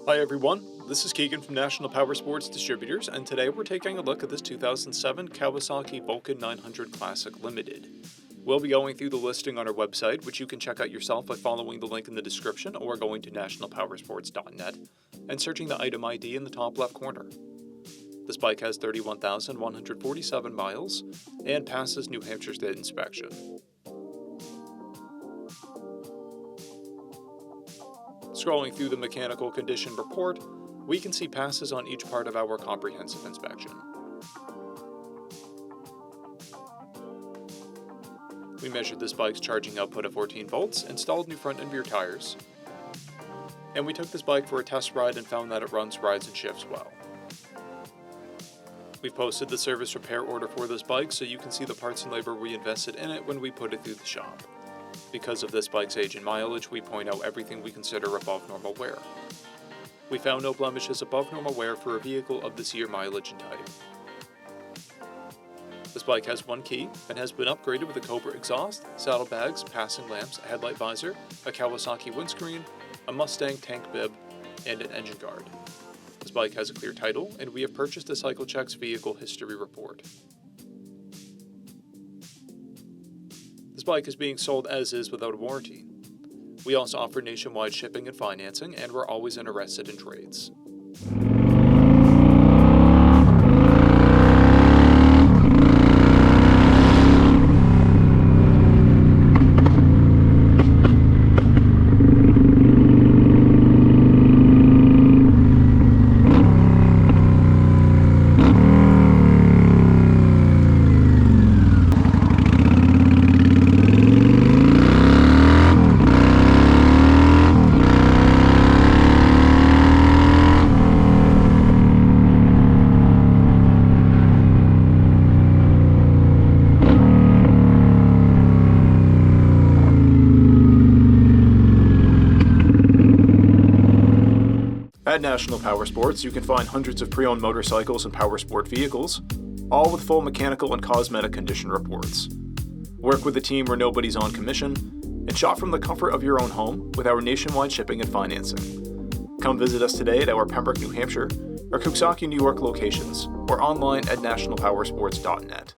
Hi everyone, this is Keegan from National Powersports Distributors, and today we're taking a look at this 2007 Kawasaki VULCAN 900 Classic Limited. We'll be going through the listing on our website, which you can check out yourself by following the link in the description or going to nationalpowersports.net and searching the item ID in the top left corner. This bike has 31,147 miles and passes New Hampshire State inspection. Scrolling through the mechanical condition report, we can see passes on each part of our comprehensive inspection. We measured this bike's charging output of 14 volts, installed new front and rear tires, and we took this bike for a test ride and found that it runs, rides, and shifts well. We've posted the service repair order for this bike so you can see the parts and labor we invested in it when we put it through the shop. Because of this bike's age and mileage, we point out everything we consider above normal wear. We found no blemishes above normal wear for a vehicle of this year, mileage, and type. This bike has one key and has been upgraded with a Cobra exhaust, saddlebags, passing lamps, a headlight visor, a Kawasaki windscreen, a Mustang tank bib, and an engine guard. This bike has a clear title, and we have purchased a CycleCheck's vehicle history report. This bike is being sold as is without a warranty. We also offer nationwide shipping and financing, and we're always interested in trades. At National Powersports, you can find hundreds of pre-owned motorcycles and powersport vehicles, all with full mechanical and cosmetic condition reports. Work with a team where nobody's on commission, and shop from the comfort of your own home with our nationwide shipping and financing. Come visit us today at our Pembroke, New Hampshire, or KAWASAKI, New York locations, or online at nationalpowersports.net.